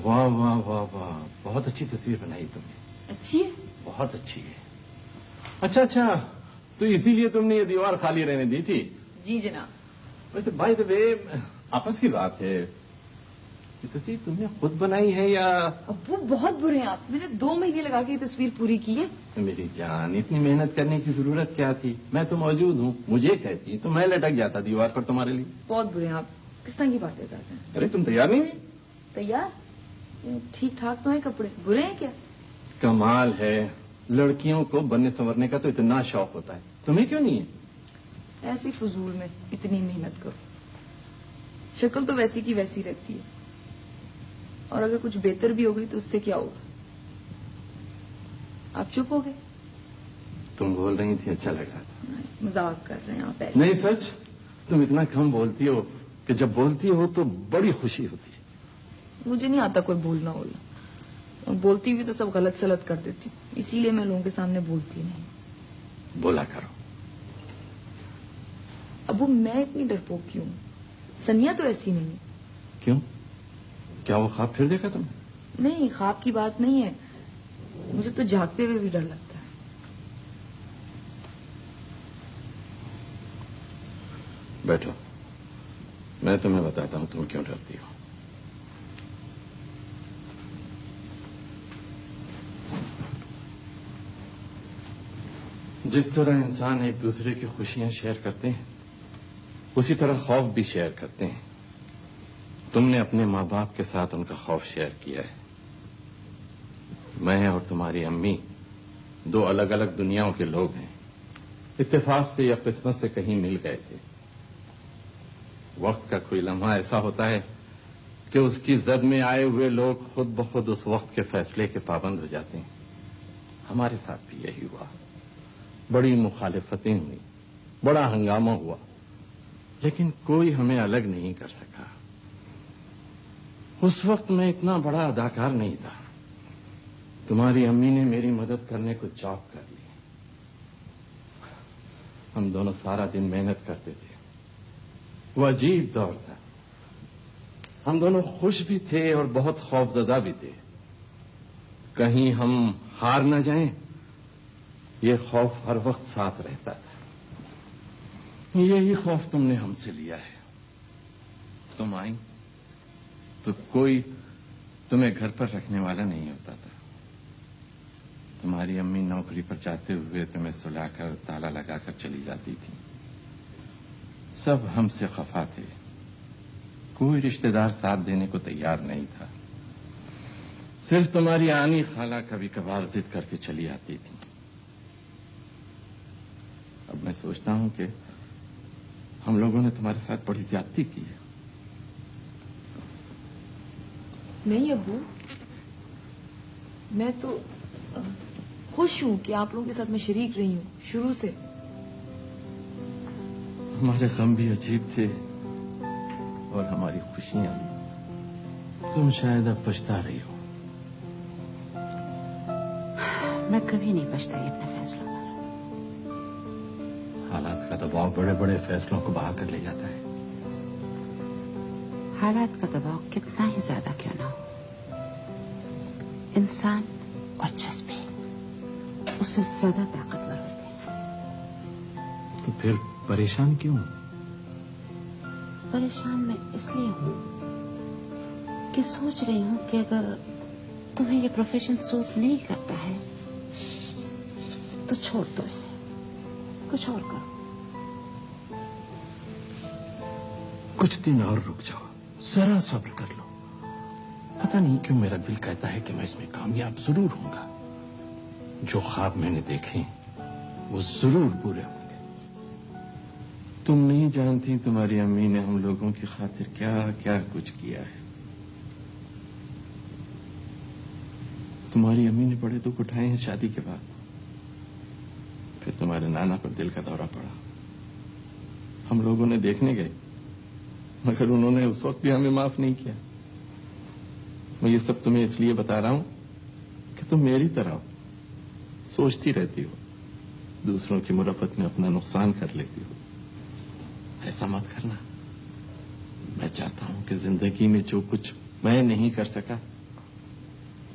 واہ واہ واہ واہ، بہت اچھی تصویر بنائی تم نے. اچھی ہے؟ بہت اچھی ہے. اچھا اچھا، تو اسی لیے تم نے یہ دیوار خالی رہنے دی تھی؟ جی جناب. ویسے بائی دا وے، آپس کی بات ہے، یہ تصویر تم نے خود بنائی ہے یا؟ ابو بہت برے ہیں آپ، میں نے 2 مہینے لگا کے یہ تصویر پوری کی ہے. میری جان، اتنی محنت کرنے کی ضرورت کیا تھی؟ میں تو موجود ہوں، مجھے کہتی تو میں لٹک جاتا دیوار پر تمہارے لیے. بہت برے ہیں آپ، کس طرح کی باتیں کرتے ہیں؟ ارے تم تیار نہیں ہوئی؟ تیار؟ ٹھیک ٹھاک تو ہیں کپڑے، برے ہیں کیا؟ کمال ہے، لڑکیوں کو بننے سنورنے کا تو اتنا شوق ہوتا ہے، تمہیں کیوں نہیں ہے؟ ایسی فضول میں اتنی محنت کرو، شکل تو ویسی کی ویسی رہتی ہے، اور اگر کچھ بہتر بھی ہو گئی تو اس سے کیا ہوگا؟ آپ چپ ہو گئے؟ تم بول رہی تھی اچھا لگ رہا تھا. مذاق کر رہے ہیں آپ ایسے. نہیں سچ، تم اتنا کم بولتی ہو کہ جب بولتی ہو تو بڑی خوشی ہوتی ہے. مجھے نہیں آتا کوئی بولنا ہونا، اور بولتی ہوئی تو سب غلط سلط کر دیتی ہوں، اسی لیے میں لوگوں کے سامنے بولتی نہیں. بولا کرو. ابو میں اتنی ڈرپوک کیوں؟ سنیا تو ایسی نہیں ہے. کیوں؟ کیا وہ خواب پھر دیکھا تم نے؟ نہیں، خواب کی بات نہیں ہے، مجھے تو جھانکتے ہوئے بھی ڈر لگتا ہے. بیٹھو، میں تمہیں بتاتا ہوں تم کیوں ڈرتی ہو. جس طرح انسان ایک دوسرے کی خوشیاں شیئر کرتے ہیں، اسی طرح خوف بھی شیئر کرتے ہیں. تم نے اپنے ماں باپ کے ساتھ ان کا خوف شیئر کیا ہے. میں اور تمہاری امی 2 الگ الگ دنیاؤں کے لوگ ہیں، اتفاق سے یا قسمت سے کہیں مل گئے تھے. وقت کا کوئی لمحہ ایسا ہوتا ہے کہ اس کی زد میں آئے ہوئے لوگ خود بخود اس وقت کے فیصلے کے پابند ہو جاتے ہیں. ہمارے ساتھ بھی یہی ہوا. بڑی مخالفتیں ہوئی، بڑا ہنگامہ ہوا، لیکن کوئی ہمیں الگ نہیں کر سکا. اس وقت میں اتنا بڑا اداکار نہیں تھا. تمہاری امی نے میری مدد کرنے کو چاک کر لی. ہم دونوں سارا دن محنت کرتے تھے. وہ عجیب دور تھا. ہم دونوں خوش بھی تھے اور بہت خوفزدہ بھی تھے. کہیں ہم ہار نہ جائیں، یہ خوف ہر وقت ساتھ رہتا تھا. یہی خوف تم نے ہم سے لیا ہے. تم آئی تو کوئی تمہیں گھر پر رکھنے والا نہیں ہوتا تھا. تمہاری امی نوکری پر جاتے ہوئے تمہیں سلا کر تالا لگا کر چلی جاتی تھی. سب ہم سے خفا تھے. کوئی رشتہ دار ساتھ دینے کو تیار نہیں تھا. صرف تمہاری آنی خالہ کبھی کبھار ضد کر کے چلی آتی تھی. اب میں سوچتا ہوں کہ ہم لوگوں نے تمہارے ساتھ بڑی زیادتی کی ہے. نہیں ابو، میں تو خوش ہوں کہ آپ لوگوں کے ساتھ میں شریک رہی ہوں شروع سے. ہمارے غم بھی عجیب تھے اور ہماری خوشیاں بھی. تم شاید اب پچھتا رہی ہو. میں کبھی نہیں پچھتائی اپنے فیصلوں پر. حالات کا دباؤ بڑے بڑے فیصلوں کو بہا کر لے جاتا ہے. حالات کا دباؤ کتنا ہی زیادہ کیوں نہ ہو، انسان اور جذبے اس سے زیادہ طاقتور ہوتے ہیں. تو پھر پریشان کیوں؟ پریشان میں اس لیے ہوں کہ سوچ رہی ہوں کہ اگر تمہیں یہ پروفیشن سوٹ نہیں کرتا ہے تو چھوڑ دو اسے، کچھ اور کرو. کچھ دن اور رک جاؤ، ذرا صبر کر لو. پتہ نہیں کیوں میرا دل کہتا ہے کہ میں اس میں کامیاب ضرور ہوں گا. جو خواب میں نے دیکھے وہ ضرور پورے ہوں گے. تم نہیں جانتی تمہاری امی نے ہم لوگوں کی خاطر کیا کیا کچھ کیا ہے. تمہاری امی نے بڑے دکھ اٹھائے ہیں شادی کے بعد. پھر تمہارے نانا پر دل کا دورہ پڑا. ہم لوگوں نے دیکھنے گئے مگر انہوں نے اس وقت بھی ہمیں معاف نہیں کیا. میں یہ سب تمہیں اس لیے بتا رہا ہوں کہ تم میری طرح ہو، سوچتی رہتی ہو، دوسروں کی مرفت میں اپنا نقصان کر لیتی ہو. ایسا مت کرنا. میں چاہتا ہوں کہ زندگی میں جو کچھ میں نہیں کر سکا